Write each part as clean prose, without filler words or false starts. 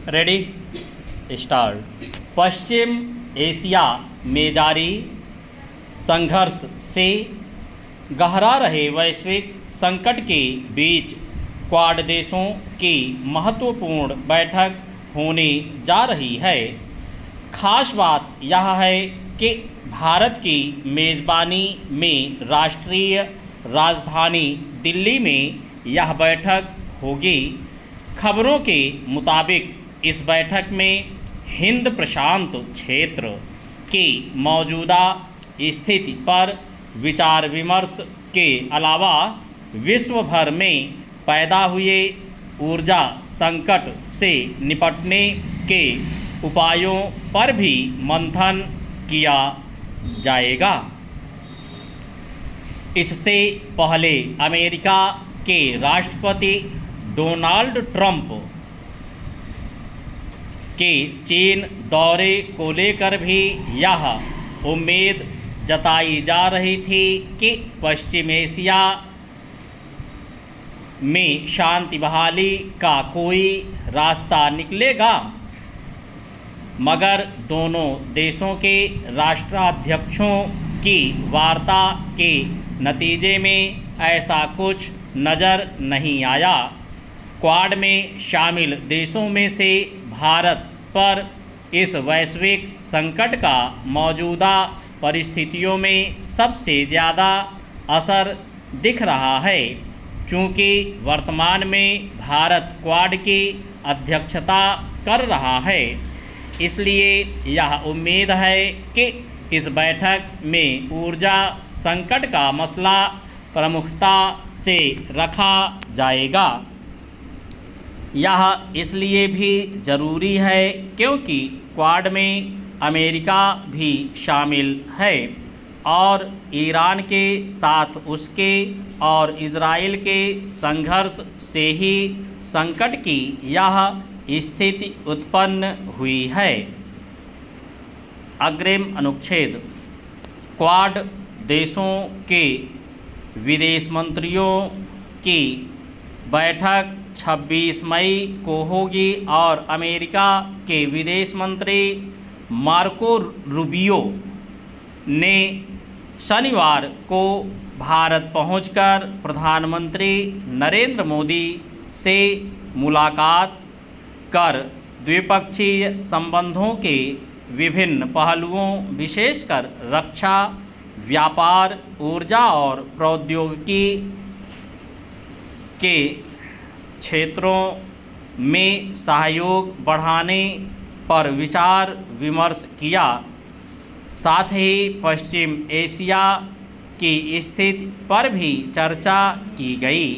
Ready start. पश्चिम Asia में जारी संघर्ष से गहरा रहे वैश्विक संकट के बीच क्वाड देशों की महत्वपूर्ण बैठक होने जा रही है। खास बात यह है कि भारत की मेज़बानी में राष्ट्रीय राजधानी दिल्ली में यह बैठक होगी। खबरों के मुताबिक इस बैठक में हिंद प्रशांत क्षेत्र की मौजूदा स्थिति पर विचार विमर्श के अलावा विश्व भर में पैदा हुए ऊर्जा संकट से निपटने के उपायों पर भी मंथन किया जाएगा। इससे पहले अमेरिका के राष्ट्रपति डोनाल्ड ट्रंप के चीन दौरे को लेकर भी यह उम्मीद जताई जा रही थी कि पश्चिम एशिया में शांति बहाली का कोई रास्ता निकलेगा, मगर दोनों देशों के राष्ट्राध्यक्षों की वार्ता के नतीजे में ऐसा कुछ नज़र नहीं आया। क्वाड में शामिल देशों में से भारत पर इस वैश्विक संकट का मौजूदा परिस्थितियों में सबसे ज़्यादा असर दिख रहा है। चूँकि वर्तमान में भारत क्वाड की अध्यक्षता कर रहा है, इसलिए यह उम्मीद है कि इस बैठक में ऊर्जा संकट का मसला प्रमुखता से रखा जाएगा। यह इसलिए भी ज़रूरी है क्योंकि क्वाड में अमेरिका भी शामिल है और ईरान के साथ उसके और इजराइल के संघर्ष से ही संकट की यह स्थिति उत्पन्न हुई है। अग्रिम अनुच्छेद। क्वाड देशों के विदेश मंत्रियों की बैठक 26 मई को होगी और अमेरिका के विदेश मंत्री मार्को रूबियो ने शनिवार को भारत पहुंचकर प्रधानमंत्री नरेंद्र मोदी से मुलाकात कर द्विपक्षीय संबंधों के विभिन्न पहलुओं, विशेषकर रक्षा, व्यापार, ऊर्जा और प्रौद्योगिकी के क्षेत्रों में सहयोग बढ़ाने पर विचार विमर्श किया। साथ ही पश्चिम एशिया की स्थिति पर भी चर्चा की गई।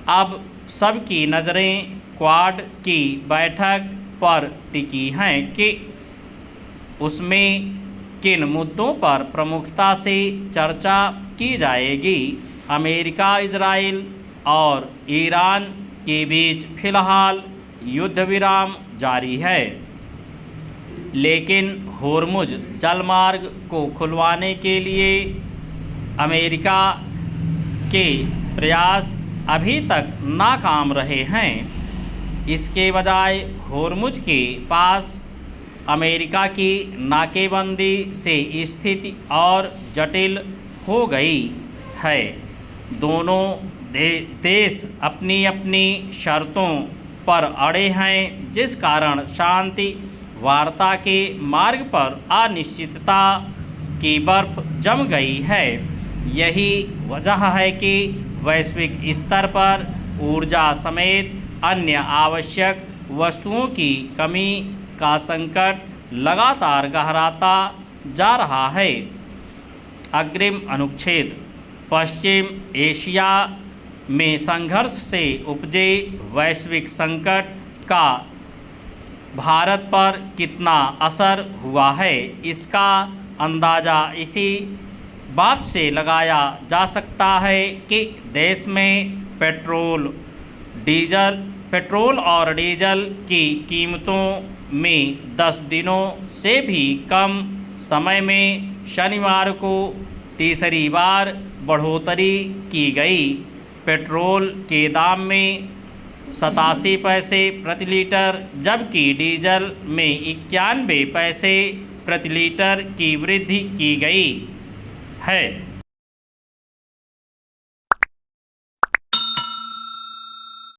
अब सबकी नज़रें क्वाड की बैठक पर टिकी हैं कि उसमें किन मुद्दों पर प्रमुखता से चर्चा की जाएगी। अमेरिका, इजराइल और ईरान के बीच फिलहाल युद्ध विराम जारी है, लेकिन होर्मुज जलमार्ग को खुलवाने के लिए अमेरिका के प्रयास अभी तक नाकाम रहे हैं। इसके बजाय होर्मुज के पास अमेरिका की नाकेबंदी से स्थिति और जटिल हो गई है। दोनों देश अपनी अपनी शर्तों पर अड़े हैं, जिस कारण शांति वार्ता के मार्ग पर अनिश्चितता की बर्फ जम गई है। यही वजह है कि वैश्विक स्तर पर ऊर्जा समेत अन्य आवश्यक वस्तुओं की कमी का संकट लगातार गहराता जा रहा है। अग्रिम अनुच्छेद। पश्चिम एशिया में संघर्ष से उपजे वैश्विक संकट का भारत पर कितना असर हुआ है, इसका अंदाज़ा इसी बात से लगाया जा सकता है कि देश में पेट्रोल और डीजल की कीमतों में 10 दिनों से भी कम समय में शनिवार को तीसरी बार बढ़ोतरी की गई। पेट्रोल के दाम में 87 पैसे प्रति लीटर, जबकि डीजल में 91 पैसे प्रति लीटर की वृद्धि की गई है।